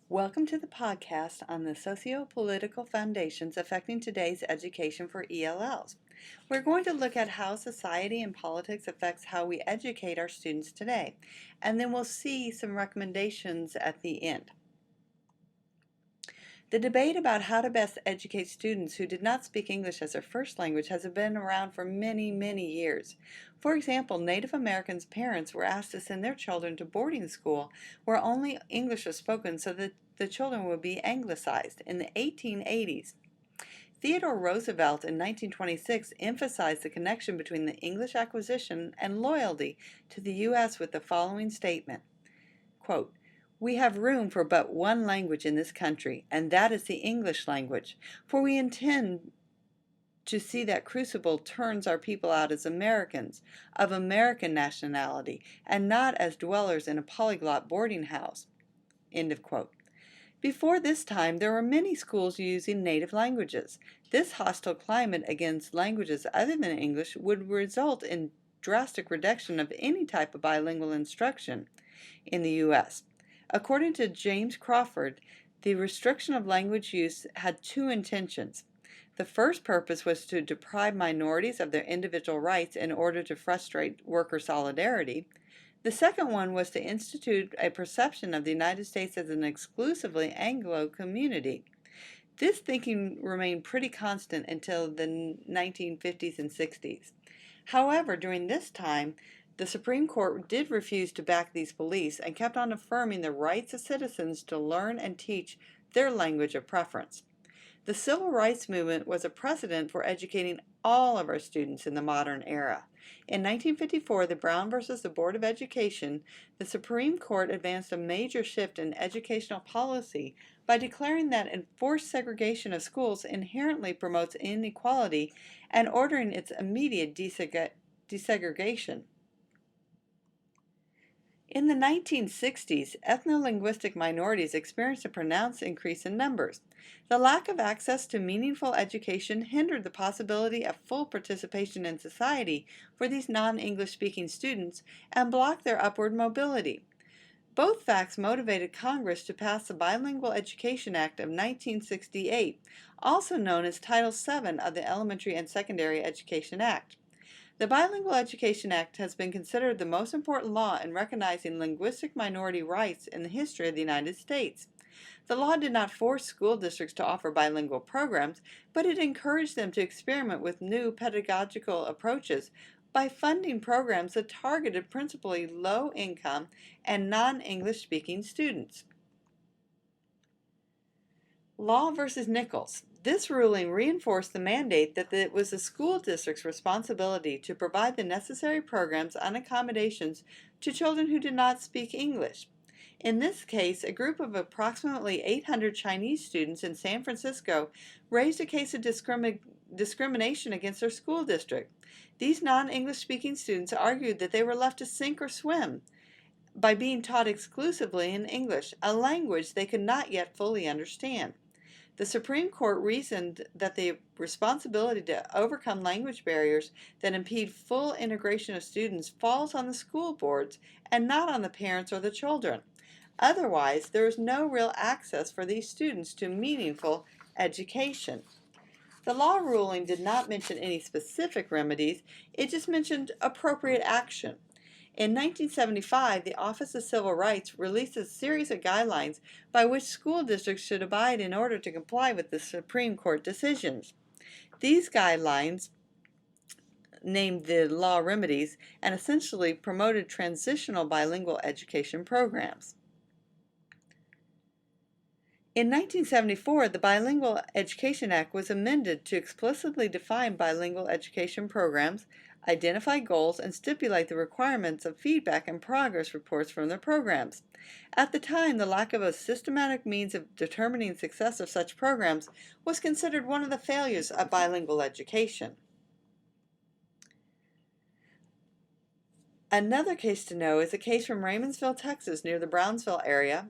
Welcome to the podcast on the sociopolitical foundations affecting today's education for ELLs. We're going to look at how society and politics affects how we educate our students today, and then we'll see some recommendations at the end. The debate about how to best educate students who did not speak English as their first language has been around for many, many years. For example, Native Americans' parents were asked to send their children to boarding school where only English was spoken so that the children would be anglicized in the 1880s. Theodore Roosevelt in 1926 emphasized the connection between the English acquisition and loyalty to the U.S. with the following statement, quote, "We have room for but one language in this country, and that is the English language, for we intend to see that crucible turns our people out as Americans, of American nationality, and not as dwellers in a polyglot boarding house." End of quote. Before this time, there were many schools using native languages. This hostile climate against languages other than English would result in drastic reduction of any type of bilingual instruction in the U.S. According to James Crawford, the restriction of language use had two intentions. The first purpose was to deprive minorities of their individual rights in order to frustrate worker solidarity. The second one was to institute a perception of the United States as an exclusively Anglo community. This thinking remained pretty constant until the 1950s and 60s. However, during this time, the Supreme Court did refuse to back these beliefs and kept on affirming the rights of citizens to learn and teach their language of preference. The Civil Rights Movement was a precedent for educating all of our students in the modern era. In 1954, the Brown versus the Board of Education, the Supreme Court advanced a major shift in educational policy by declaring that enforced segregation of schools inherently promotes inequality and ordering its immediate desegregation. In the 1960s, ethno-linguistic minorities experienced a pronounced increase in numbers. The lack of access to meaningful education hindered the possibility of full participation in society for these non-English speaking students and blocked their upward mobility. Both facts motivated Congress to pass the Bilingual Education Act of 1968, also known as Title VII of the Elementary and Secondary Education Act. The Bilingual Education Act has been considered the most important law in recognizing linguistic minority rights in the history of the United States. The law did not force school districts to offer bilingual programs, but it encouraged them to experiment with new pedagogical approaches by funding programs that targeted principally low-income and non-English speaking students. Law versus Nichols. This ruling reinforced the mandate that it was the school district's responsibility to provide the necessary programs and accommodations to children who did not speak English. In this case, a group of approximately 800 Chinese students in San Francisco raised a case of discrimination against their school district. These non-English speaking students argued that they were left to sink or swim by being taught exclusively in English, a language they could not yet fully understand. The Supreme Court reasoned that the responsibility to overcome language barriers that impede full integration of students falls on the school boards and not on the parents or the children. Otherwise, there is no real access for these students to meaningful education. The law ruling did not mention any specific remedies, it just mentioned appropriate action. In 1975, the Office of Civil Rights released a series of guidelines by which school districts should abide in order to comply with the Supreme Court decisions. These guidelines named the law remedies and essentially promoted transitional bilingual education programs. In 1974, the Bilingual Education Act was amended to explicitly define bilingual education programs, identify goals, and stipulate the requirements of feedback and progress reports from the programs. At the time, the lack of a systematic means of determining success of such programs was considered one of the failures of bilingual education. Another case to know is a case from Raymondsville, Texas, near the Brownsville area.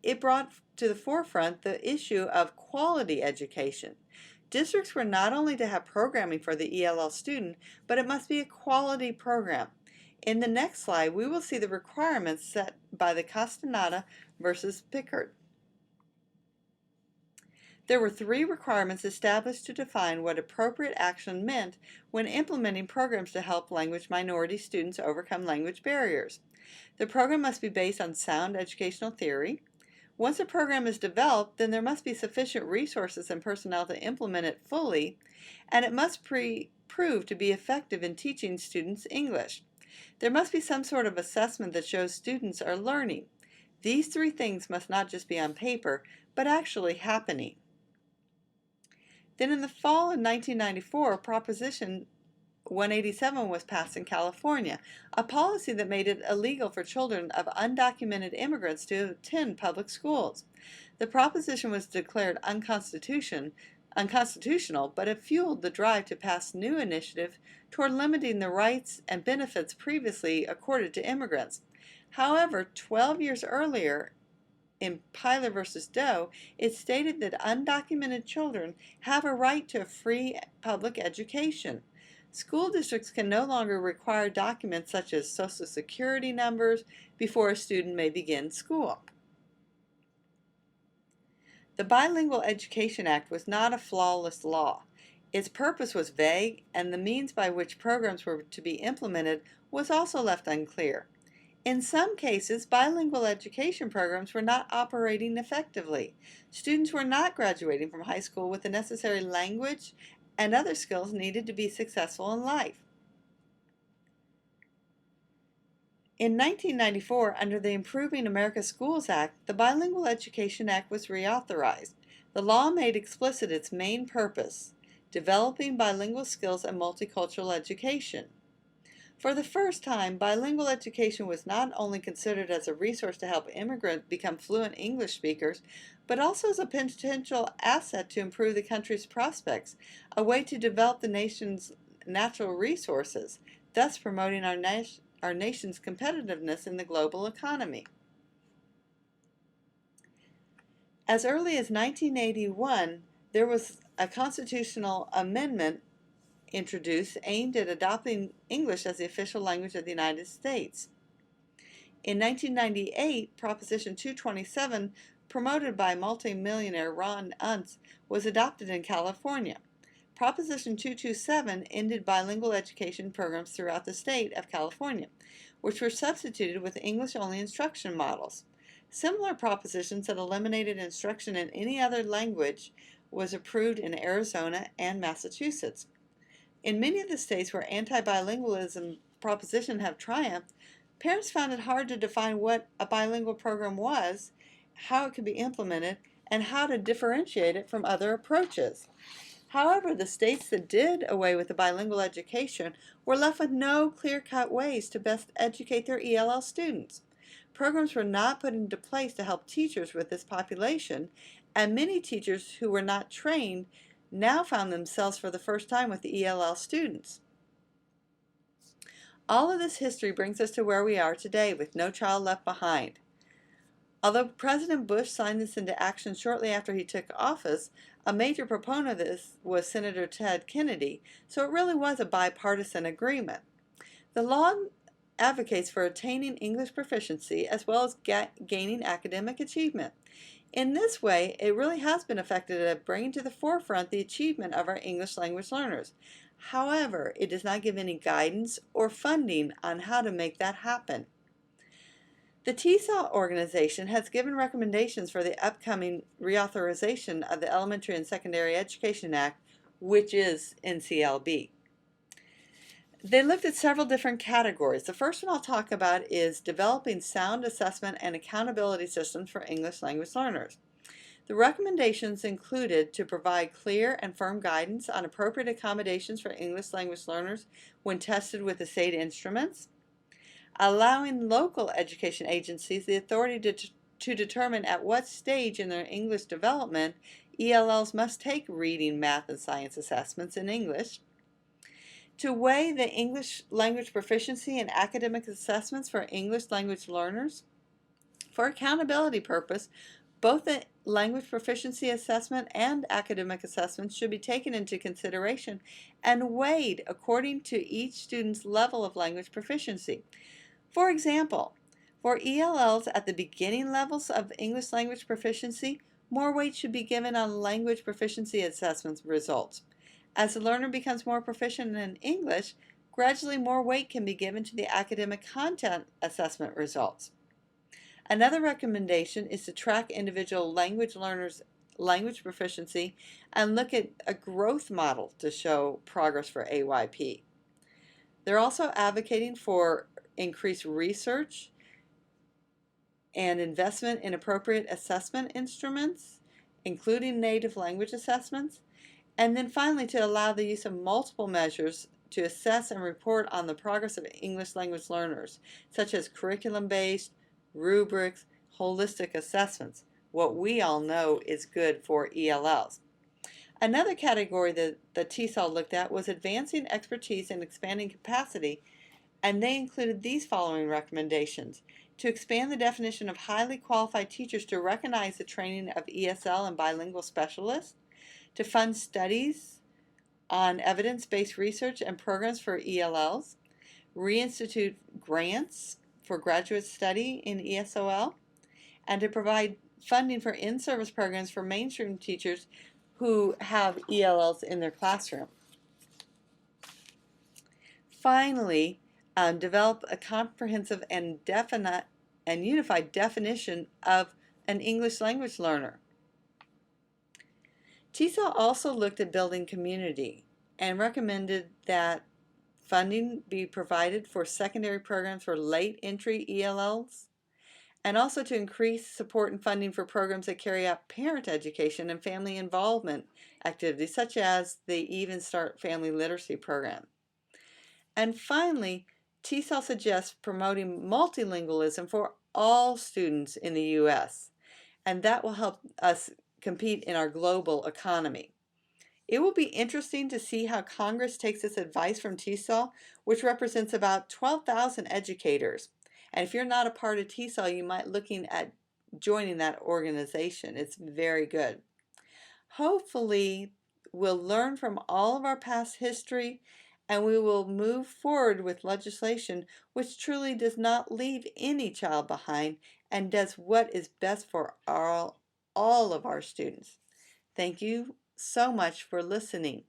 It brought to the forefront the issue of quality education. Districts were not only to have programming for the ELL student, but it must be a quality program. In the next slide, we will see the requirements set by the Castaneda versus Pickard. There were 3 requirements established to define what appropriate action meant when implementing programs to help language minority students overcome language barriers. The program must be based on sound educational theory. Once a program is developed, then there must be sufficient resources and personnel to implement it fully, and it must prove to be effective in teaching students English. There must be some sort of assessment that shows students are learning. These 3 things must not just be on paper, but actually happening. Then in the fall of 1994, Proposition 187 was passed in California, a policy that made it illegal for children of undocumented immigrants to attend public schools. The proposition was declared unconstitutional, but it fueled the drive to pass new initiatives toward limiting the rights and benefits previously accorded to immigrants. However, 12 years earlier, in Pyler versus Doe, it stated that undocumented children have a right to a free public education. School districts can no longer require documents such as Social Security numbers before a student may begin school. The Bilingual Education Act was not a flawless law. Its purpose was vague, and the means by which programs were to be implemented was also left unclear. In some cases, bilingual education programs were not operating effectively. Students were not graduating from high school with the necessary language and other skills needed to be successful in life. In 1994, under the Improving America's Schools Act, the Bilingual Education Act was reauthorized. The law made explicit its main purpose: developing bilingual skills and multicultural education. For the first time, bilingual education was not only considered as a resource to help immigrants become fluent English speakers, but also as a potential asset to improve the country's prospects, a way to develop the nation's natural resources, thus promoting our nation's competitiveness in the global economy. As early as 1981, there was a constitutional amendment introduced aimed at adopting English as the official language of the United States. In 1998, Proposition 227, promoted by multimillionaire Ron Unz, was adopted in California. Proposition 227 ended bilingual education programs throughout the state of California, which were substituted with English-only instruction models. Similar propositions that eliminated instruction in any other language was approved in Arizona and Massachusetts. In many of the states where anti-bilingualism propositions have triumphed, parents found it hard to define what a bilingual program was, how it could be implemented, and how to differentiate it from other approaches. However, the states that did away with the bilingual education were left with no clear-cut ways to best educate their ELL students. Programs were not put into place to help teachers with this population, and many teachers who were not trained now found themselves for the first time with the ELL students. All of this history brings us to where we are today with No Child Left Behind. Although President Bush signed this into action shortly after he took office, a major proponent of this was Senator Ted Kennedy, so it really was a bipartisan agreement. The law advocates for attaining English proficiency as well as gaining academic achievement. In this way, it really has been effective at bringing to the forefront the achievement of our English language learners. However, it does not give any guidance or funding on how to make that happen. The TESOL organization has given recommendations for the upcoming reauthorization of the Elementary and Secondary Education Act, which is NCLB. They looked at several different categories. The first one I'll talk about is developing sound assessment and accountability systems for English language learners. The recommendations included to provide clear and firm guidance on appropriate accommodations for English language learners when tested with the state instruments, allowing local education agencies the authority to determine at what stage in their English development ELLs must take reading, math, and science assessments in English, to weigh the English language proficiency and academic assessments for English language learners. For accountability purpose, both the language proficiency assessment and academic assessments should be taken into consideration and weighed according to each student's level of language proficiency. For example, for ELLs at the beginning levels of English language proficiency, More weight should be given on language proficiency assessment results. As the learner becomes more proficient in English, gradually more weight can be given to the academic content assessment results. Another recommendation is to track individual language learners' language proficiency and look at a growth model to show progress for AYP. They're also advocating for increased research and investment in appropriate assessment instruments, including native language assessments, and then finally to allow the use of multiple measures to assess and report on the progress of English language learners, such as curriculum-based, rubrics, holistic assessments, what we all know is good for ELLs. Another category that the TESOL looked at was advancing expertise and expanding capacity, and they included these following recommendations: to expand the definition of highly qualified teachers to recognize the training of ESL and bilingual specialists, to fund studies on evidence-based research and programs for ELLs, reinstitute grants for graduate study in ESOL, and to provide funding for in-service programs for mainstream teachers who have ELLs in their classroom. Finally, develop a comprehensive and definite and unified definition of an English language learner. TESOL also looked at building community and recommended that funding be provided for secondary programs for late entry ELLs, and also to increase support and funding for programs that carry out parent education and family involvement activities, such as the Even Start Family Literacy Program. And finally, TESOL suggests promoting multilingualism for all students in the U.S., and that will help us compete in our global economy. It will be interesting to see how Congress takes this advice from TESOL, which represents about 12,000 educators. And if you're not a part of TESOL, you might looking at joining that organization. It's very good. Hopefully, we'll learn from all of our past history, and we will move forward with legislation which truly does not leave any child behind and does what is best for all of our students. Thank you so much for listening.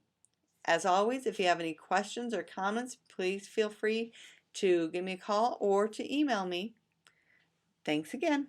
As always, if you have any questions or comments, please feel free to give me a call or to email me. Thanks again.